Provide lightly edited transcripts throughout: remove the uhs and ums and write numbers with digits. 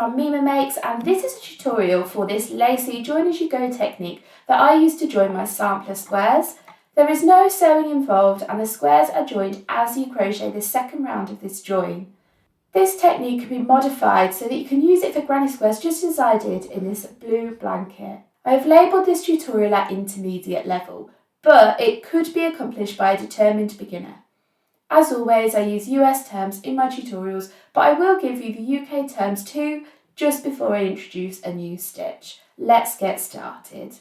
from Mima Makes, and this is a tutorial for this lacy join as you go technique that I use to join my sampler squares. There is no sewing involved and the squares are joined as you crochet the second round of this join. This technique can be modified so that you can use it for granny squares just as I did in this blue blanket. I have labelled this tutorial at intermediate level, but it could be accomplished by a determined beginner. As always, I use US terms in my tutorials, but I will give you the UK terms too, just before I introduce a new stitch. Let's get started.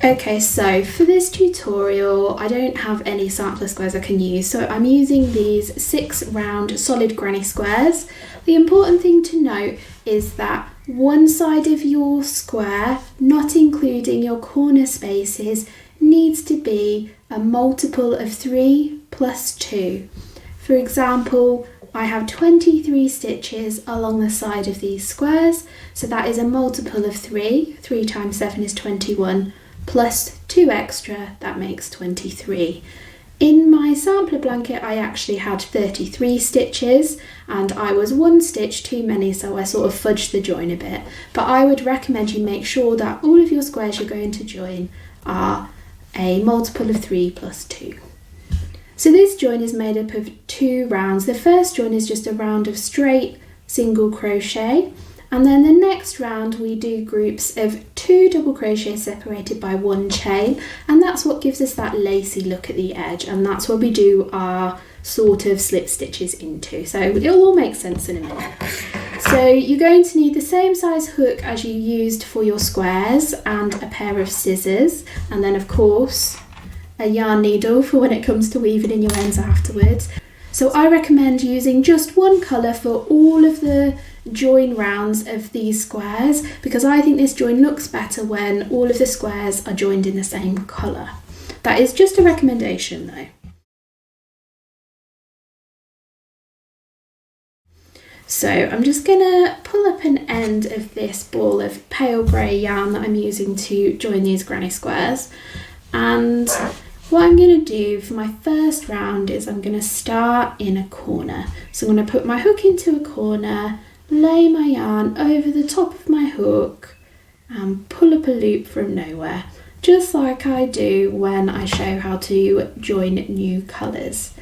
Okay, so for this tutorial, I don't have any sampler squares I can use, so I'm using these 6 round solid granny squares. The important thing to note is that one side of your square, not including your corner spaces, needs to be a multiple of 3 plus 2. For example, I have 23 stitches along the side of these squares, so that is a multiple of 3. 3 times 7 is 21, plus 2 extra, that makes 23. In my sampler blanket I actually had 33 stitches and I was 1 stitch too many, so I sort of fudged the join a bit. But I would recommend you make sure that all of your squares you're going to join are a multiple of 3 plus 2. So this join is made up of 2 rounds. The first join is just a round of straight single crochet, and then the next round we do groups of 2 double crochet separated by 1 chain, and that's what gives us that lacy look at the edge, and that's where we do our sort of slip stitches into. So it'll all make sense in a minute. So you're going to need the same size hook as you used for your squares and a pair of scissors, and then of course a yarn needle for when it comes to weaving in your ends afterwards. So I recommend using just one colour for all of the join rounds of these squares, because I think this join looks better when all of the squares are joined in the same colour. That is just a recommendation though. So I'm just going to pull up an end of this ball of pale grey yarn that I'm using to join these granny squares, and what I'm going to do for my first round is I'm going to start in a corner. So I'm going to put my hook into a corner, lay my yarn over the top of my hook and pull up a loop from nowhere, just like I do when I show how to join new colours.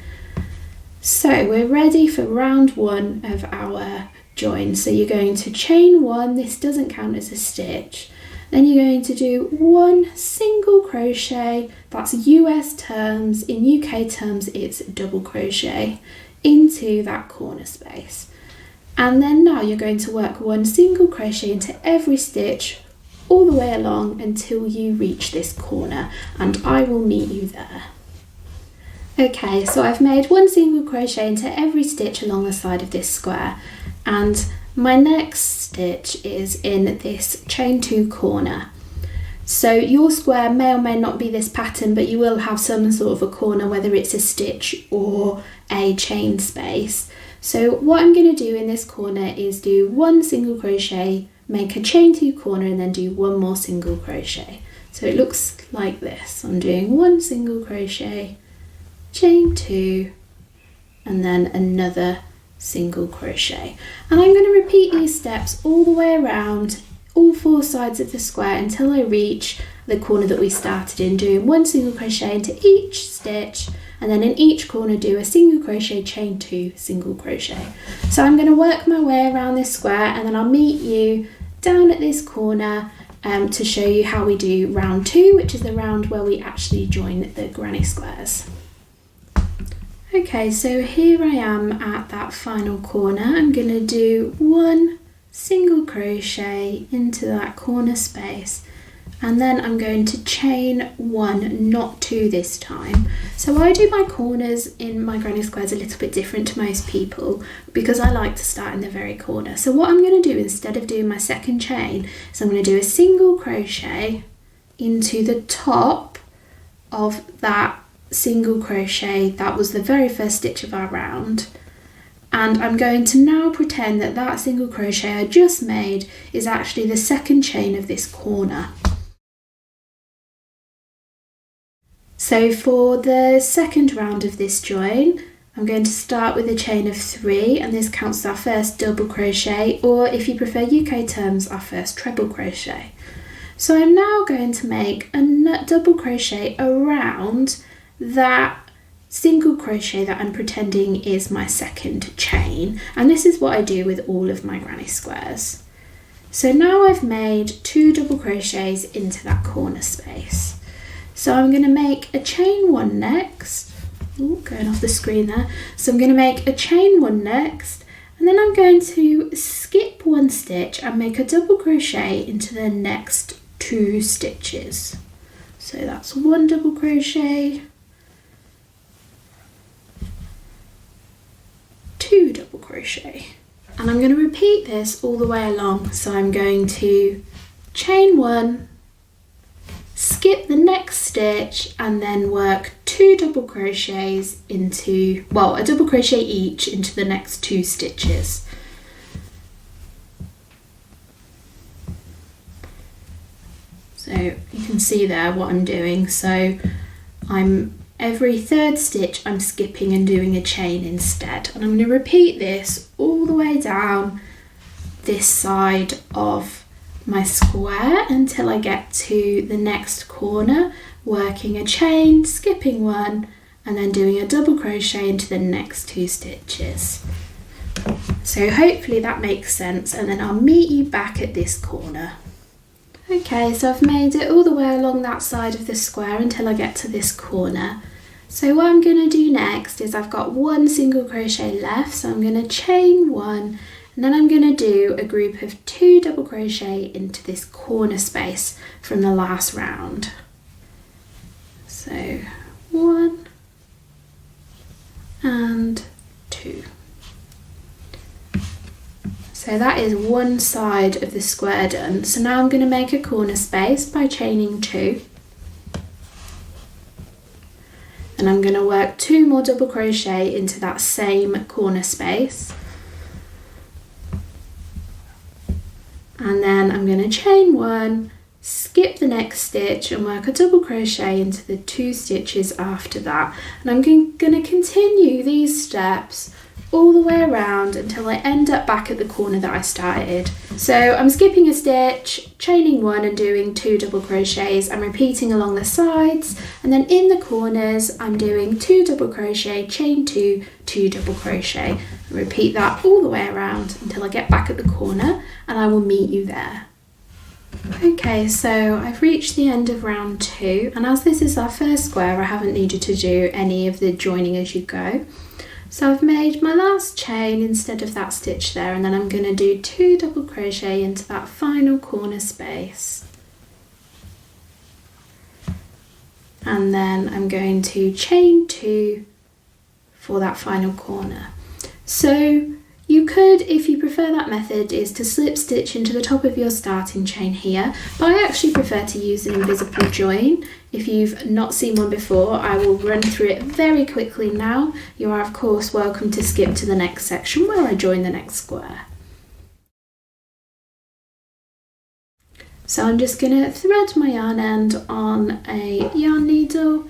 So we're ready for round 1 of our join. So you're going to chain 1, this doesn't count as a stitch. Then you're going to do 1 single crochet, that's US terms, in UK terms it's double crochet, into that corner space. And then now you're going to work 1 single crochet into every stitch all the way along until you reach this corner, and I will meet you there. Okay, so I've made 1 single crochet into every stitch along the side of this square, and my next stitch is in this chain 2 corner. So your square may or may not be this pattern, but you will have some sort of a corner, whether it's a stitch or a chain space. So what I'm going to do in this corner is do 1 single crochet, make a chain 2 corner, and then do 1 more single crochet. So it looks like this. I'm doing 1 single crochet, chain 2, and then another single crochet, and I'm going to repeat these steps all the way around all 4 sides of the square until I reach the corner that we started in, doing 1 single crochet into each stitch, and then in each corner do a single crochet, chain 2, single crochet. So I'm going to work my way around this square, and then I'll meet you down at this corner to show you how we do round 2, which is the round where we actually join the granny squares. Okay, so here I am at that final corner. I'm going to do 1 single crochet into that corner space, and then I'm going to chain 1, not 2 this time. So I do my corners in my granny squares a little bit different to most people, because I like to start in the very corner. So what I'm going to do, instead of doing my second chain, is I'm going to do a single crochet into the top of that single crochet that was the very first stitch of our round, and I'm going to now pretend that that single crochet I just made is actually the second chain of this corner. So for the second round of this join, I'm going to start with a chain of 3, and this counts as our first double crochet, or if you prefer UK terms, our first treble crochet. So I'm now going to make a double crochet around that single crochet that I'm pretending is my second chain, and this is what I do with all of my granny squares. So now I've made 2 double crochets into that corner space. So I'm going to make a chain 1 next. Ooh, going off the screen there. So I'm going to make a chain 1 next, and then I'm going to skip 1 stitch and make a double crochet into the next 2 stitches. So that's 1 double crochet, 2 double crochet, and I'm going to repeat this all the way along. So I'm going to chain 1, skip the next stitch, and then work 2 double crochets into, well, a double crochet each into the next 2 stitches. So you can see there what I'm doing. So every 3rd stitch I'm skipping and doing a chain instead, and I'm going to repeat this all the way down this side of my square until I get to the next corner, working a chain, skipping 1, and then doing a double crochet into the next 2 stitches. So hopefully that makes sense, and then I'll meet you back at this corner. Okay, so I've made it all the way along that side of the square until I get to this corner. So what I'm going to do next is I've got 1 single crochet left, so I'm going to chain 1, and then I'm going to do a group of 2 double crochet into this corner space from the last round. So 1 and 2. So that is one side of the square done. So now I'm going to make a corner space by chaining 2. And I'm going to work 2 more double crochet into that same corner space. And then I'm going to chain 1, skip the next stitch and work a double crochet into the 2 stitches after that. And I'm going to continue these steps all the way around until I end up back at the corner that I started. So I'm skipping a stitch, chaining 1 and doing 2 double crochets. I'm repeating along the sides, and then in the corners I'm doing 2 double crochet, chain 2, 2 double crochet. And repeat that all the way around until I get back at the corner, and I will meet you there. Okay, so I've reached the end of round 2, and as this is our first square, I haven't needed to do any of the joining as you go. So I've made my last chain instead of that stitch there, and then I'm going to do 2 double crochet into that final corner space. And then I'm going to chain 2 for that final corner. So you could, if you prefer that method, is to slip stitch into the top of your starting chain here, but I actually prefer to use an invisible join. If you've not seen one before, I will run through it very quickly now. You are of course welcome to skip to the next section where I join the next square. So I'm just going to thread my yarn end on a yarn needle,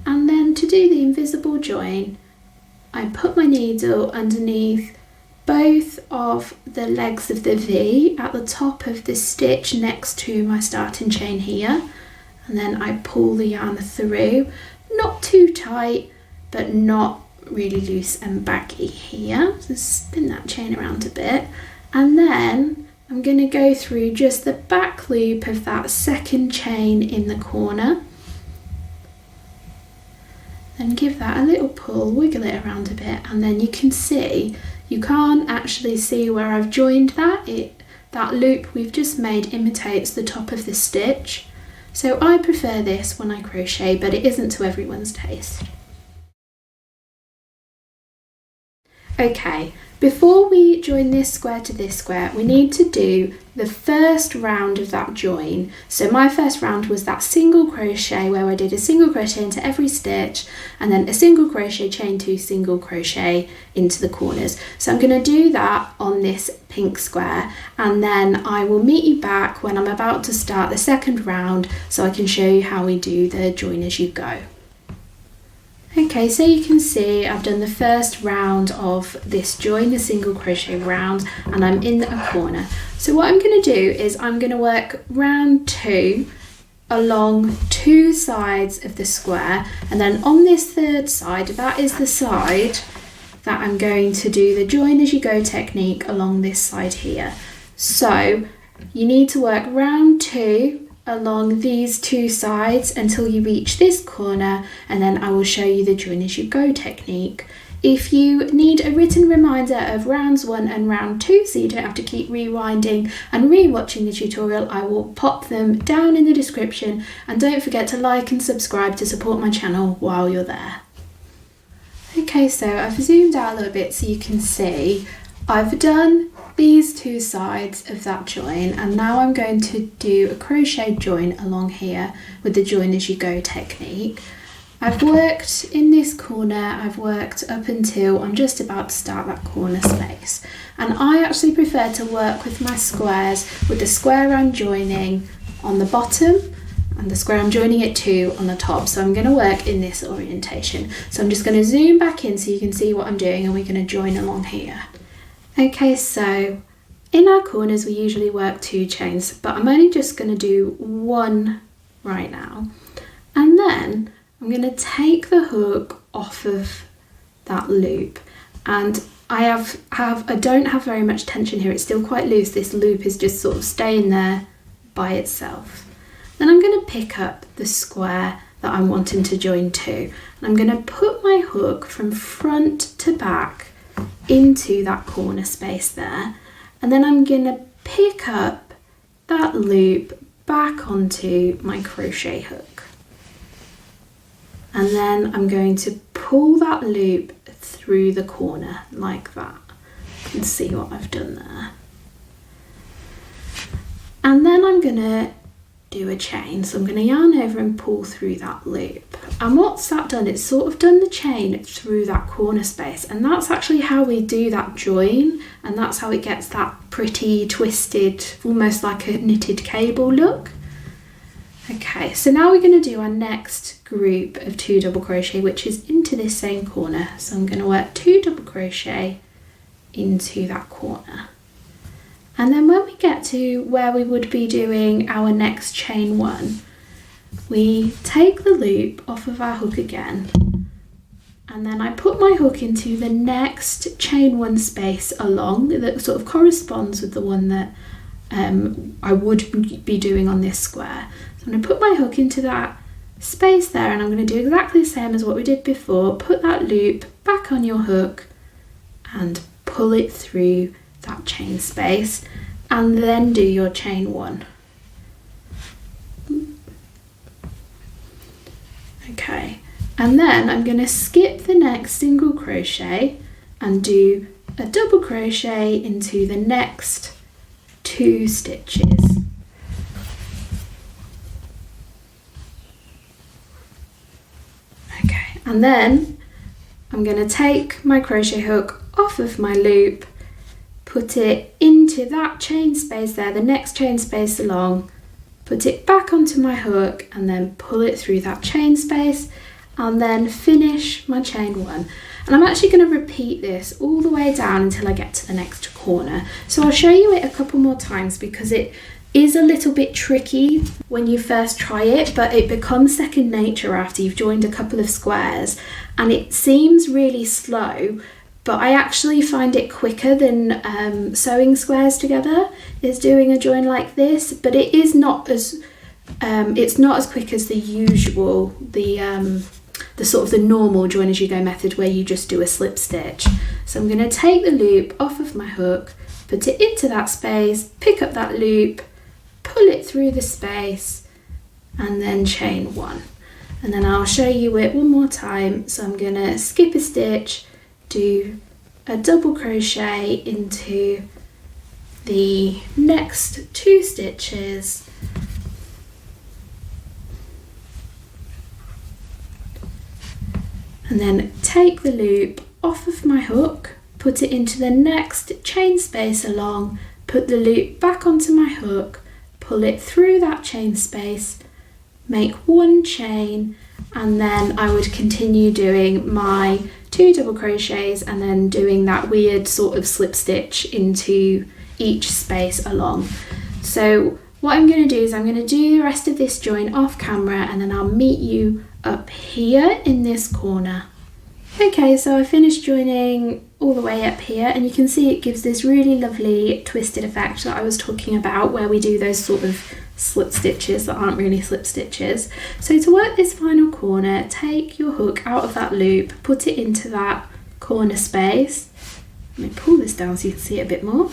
and then to do the invisible join, I put my needle underneath both of the legs of the V at the top of the stitch next to my starting chain here, and then I pull the yarn through, not too tight but not really loose and baggy here. So spin that chain around a bit, and then I'm going to go through just the back loop of that second chain in the corner, and give that a little pull, wiggle it around a bit, and then you can see, you can't actually see where I've joined that. That loop we've just made imitates the top of the stitch. So I prefer this when I crochet, but it isn't to everyone's taste. Okay, before we join this square to this square, we need to do the first round of that join. So my first round was that single crochet where I did a single crochet into every stitch, and then a single crochet, chain 2, single crochet into the corners. So I'm going to do that on this pink square, and then I will meet you back when I'm about to start the second round so I can show you how we do the join as you go. Okay, Okay, so you can see I've done the first round of this join the single crochet round, and I'm in a corner. So what I'm going to do is I'm going to work round 2 along 2 sides of the square, and then on this third side, that is the side that I'm going to do the join as you go technique along this side here. So you need to work round 2 along these 2 sides until you reach this corner, and then I will show you the join as you go technique. If you need a written reminder of rounds 1 and round 2 so you don't have to keep rewinding and re-watching the tutorial, I will pop them down in the description, and don't forget to like and subscribe to support my channel while you're there. Okay, so I've zoomed out a little bit so you can see I've done these 2 sides of that join, and now I'm going to do a crochet join along here with the join as you go technique. I've worked in this corner, I've worked up until I'm just about to start that corner space, and I actually prefer to work with my squares with the square I'm joining on the bottom and the square I'm joining it to on the top. So I'm going to work in this orientation. So I'm just going to zoom back in so you can see what I'm doing, and we're going to join along here. Okay, so in our corners we usually work 2 chains, but I'm only just going to do 1 right now, and then I'm going to take the hook off of that loop, and I don't have very much tension here, it's still quite loose. This loop is just sort of staying there by itself. Then I'm going to pick up the square that I'm wanting to join to, and I'm going to put my hook from front to back into that corner space there, and then I'm going to pick up that loop back onto my crochet hook, and then I'm going to pull that loop through the corner like that. You can see what I've done there, and then I'm going to do a chain. So I'm going to yarn over and pull through that loop, and what's that done? It's sort of done the chain through that corner space, and that's actually how we do that join, and that's how it gets that pretty twisted, almost like a knitted cable look. Okay, so now we're going to do our next group of 2 double crochet, which is into this same corner. So I'm going to work 2 double crochet into that corner. And then when we get to where we would be doing our next chain 1, we take the loop off of our hook again, and then I put my hook into the next chain 1 space along that sort of corresponds with the one that I would be doing on this square. So I'm going to put my hook into that space there, and I'm going to do exactly the same as what we did before. Put that loop back on your hook and pull it through that chain space, and then do your chain 1. Okay, and then I'm going to skip the next single crochet and do a double crochet into the next 2 stitches. Okay, and then I'm going to take my crochet hook off of my loop, put it into that chain space there, the next chain space along, put it back onto my hook, and then pull it through that chain space, and then finish my chain 1. And I'm actually going to repeat this all the way down until I get to the next corner. So I'll show you it a couple more times because it is a little bit tricky when you first try it, but it becomes second nature after you've joined a couple of squares, and it seems really slow, but I actually find it quicker than sewing squares together is doing a join like this, but it is not as it's not as quick as the usual, the sort of the normal join as you go method where you just do a slip stitch. So I'm going to take the loop off of my hook, put it into that space, pick up that loop, pull it through the space, and then chain 1. And then I'll show you it one more time. So I'm going to skip a stitch, do a double crochet into the next 2 stitches, and then take the loop off of my hook, put it into the next chain space along, put the loop back onto my hook, pull it through that chain space, make 1 chain, and then I would continue doing my 2 double crochets and then doing that weird sort of slip stitch into each space along. So what I'm going to do is I'm going to do the rest of this join off camera, and then I'll meet you up here in this corner. Okay, so I finished joining all the way up here, and you can see it gives this really lovely twisted effect that I was talking about, where we do those sort of slip stitches that aren't really slip stitches. So to work this final corner, take your hook out of that loop, put it into that corner space. Let me pull this down so you can see it a bit more,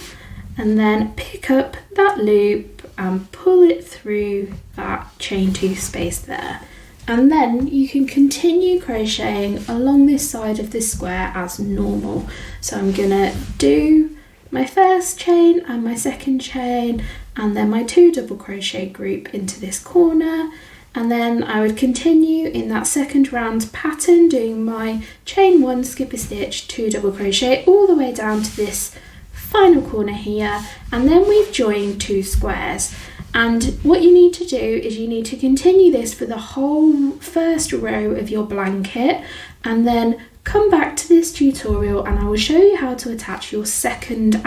and then pick up that loop and pull it through that chain 2 space there. And then you can continue crocheting along this side of this square as normal. So I'm gonna do my first chain and my second chain, and then my 2 double crochet group into this corner, and then I would continue in that second round pattern doing my chain 1, skip a stitch, 2 double crochet all the way down to this final corner here, and then we've joined 2 squares. And what you need to do is you need to continue this for the whole first row of your blanket, and then come back to this tutorial and I will show you how to attach your second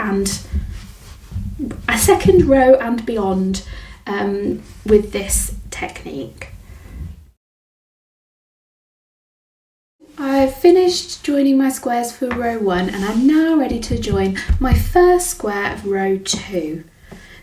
row and beyond with this technique. I've finished joining my squares for row 1, and I'm now ready to join my first square of row 2.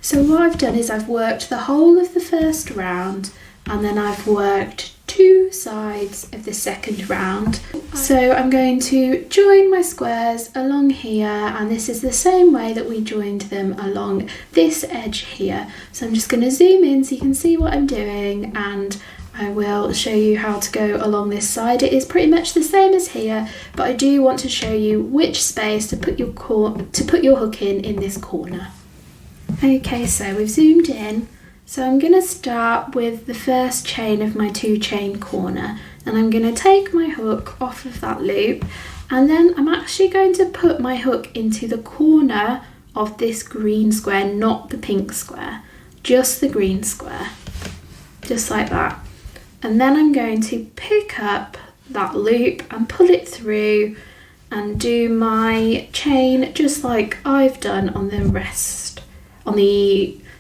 So what I've done is I've worked the whole of the first round, and then I've worked 2 sides of the second round. So I'm going to join my squares along here, and this is the same way that we joined them along this edge here. So I'm just going to zoom in so you can see what I'm doing, and I will show you how to go along this side. It is pretty much the same as here, but I do want to show you which space to put your hook in this corner. Okay, so we've zoomed in. So I'm going to start with the first chain of my 2 chain corner, and I'm going to take my hook off of that loop, and then I'm actually going to put my hook into the corner of this green square, not the pink square, just the green square, just like that. And then I'm going to pick up that loop and pull it through and do my chain just like I've done on the rest,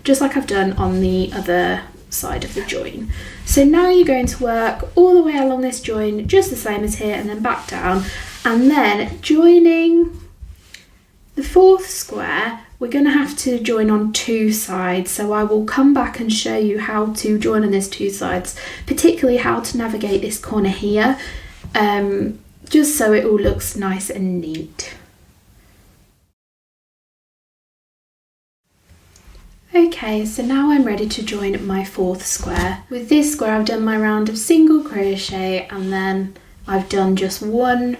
just like I've done on the other side of the join. So now you're going to work all the way along this join just the same as here, and then back down, and then joining the 4th square we're going to have to join on 2 sides. So I will come back and show you how to join on these 2 sides, particularly how to navigate this corner here, just so it all looks nice and neat. Okay, so now I'm ready to join my 4th square. With this square I've done my round of single crochet, and then I've done just 1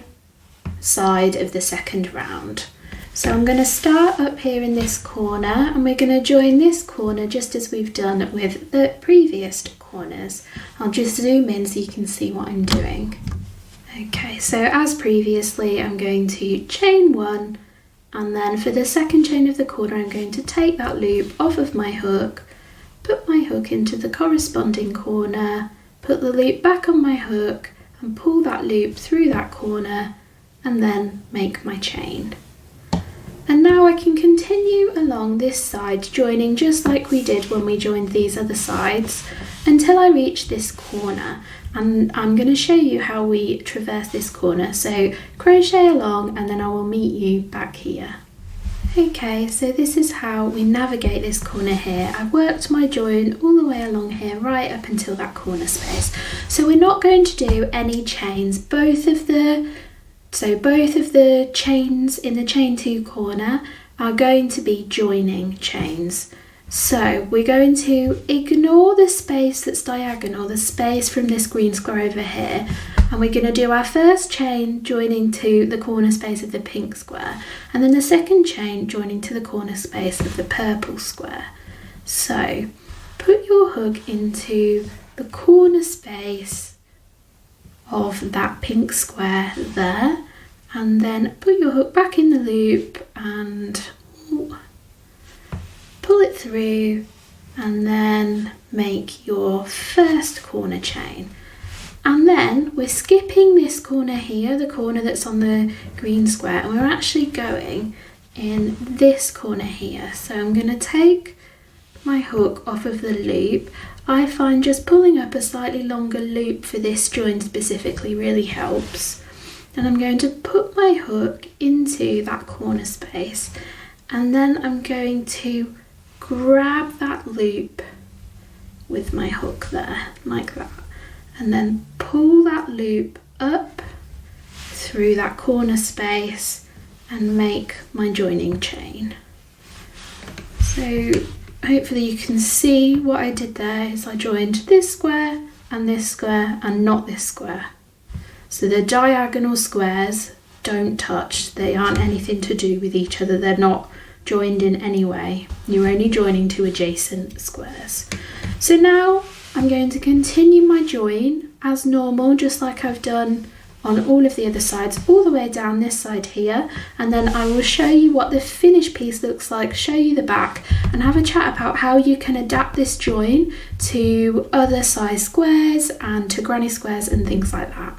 side of the second round. So I'm going to start up here in this corner, and we're going to join this corner just as we've done with the previous corners. I'll just zoom in so you can see what I'm doing. Okay, so as previously I'm going to chain 1, and then for the second chain of the corner I'm going to take that loop off of my hook, put my hook into the corresponding corner, put the loop back on my hook and pull that loop through that corner, and then make my chain. And now I can continue along this side, joining just like we did when we joined these other sides, until I reach this corner. And I'm going to show you how we traverse this corner. So crochet along, and then I will meet you back here. Okay, so this is how we navigate this corner here. I worked my join all the way along here, right up until that corner space. So we're not going to do any chains. Both of the chains in the chain 2 corner are going to be joining chains. So we're going to ignore the space that's diagonal, the space from this green square over here, and we're going to do our first chain joining to the corner space of the pink square, and then the second chain joining to the corner space of the purple square. So put your hook into the corner space of that pink square there, and then put your hook back in the loop and pull it through, and then make your first corner chain. And then we're skipping this corner here, the corner that's on the green square, and we're actually going in this corner here. So I'm going to take my hook off of the loop. I find just pulling up a slightly longer loop for this join specifically really helps. And I'm going to put my hook into that corner space, and then I'm going to grab that loop with my hook there, like that, and then pull that loop up through that corner space and make my joining chain. So hopefully you can see what I did there is I joined this square and not this square. So the diagonal squares don't touch, they aren't anything to do with each other, they're not joined in any way. You're only joining two adjacent squares. So now I'm going to continue my join as normal, just like I've done on all of the other sides, all the way down this side here, and then I will show you what the finished piece looks like, show you the back, and have a chat about how you can adapt this join to other size squares and to granny squares and things like that.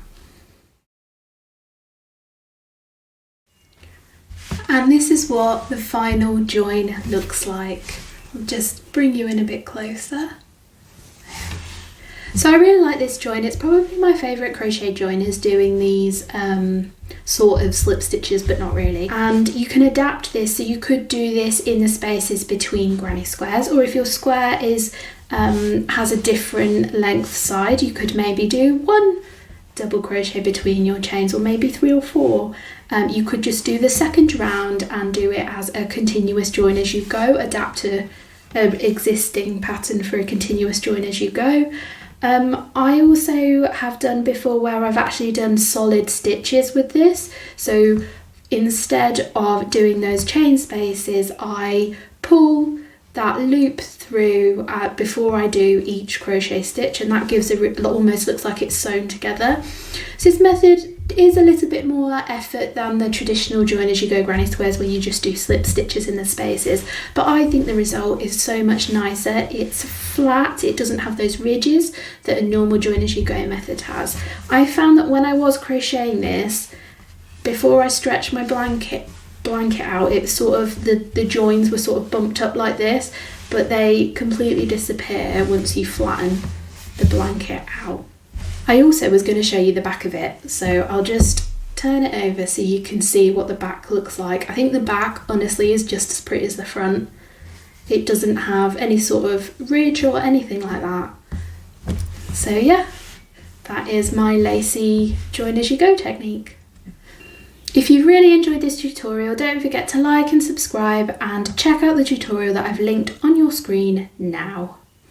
And this is what the final join looks like. I'll just bring you in a bit closer. So I really like this join. It's probably my favourite crochet join, is doing these sort of slip stitches, but not really. And you can adapt this, so you could do this in the spaces between granny squares, or if your square is has a different length side, you could maybe do one double crochet between your chains, or maybe 3 or 4. You could just do the second round and do it as a continuous join as you go, adapt to an existing pattern for a continuous join as you go. I also have done before where I've actually done solid stitches with this, so instead of doing those chain spaces, I pull that loop through before I do each crochet stitch, and that gives it almost looks like it's sewn together. So this method is a little bit more effort than the traditional join as you go granny squares where you just do slip stitches in the spaces, but I think the result is so much nicer. It's flat, it doesn't have those ridges that a normal join as you go method has. I found that when I was crocheting this, before I stretched my blanket out, it sort of the joins were sort of bumped up like this, but they completely disappear once you flatten the blanket out. I also was going to show you the back of it, so I'll just turn it over so you can see what the back looks like. I think the back honestly is just as pretty as the front. It doesn't have any sort of ridge or anything like that. So yeah, that is my lacy join as you go technique. If you really enjoyed this tutorial, don't forget to like and subscribe, and check out the tutorial that I've linked on your screen now.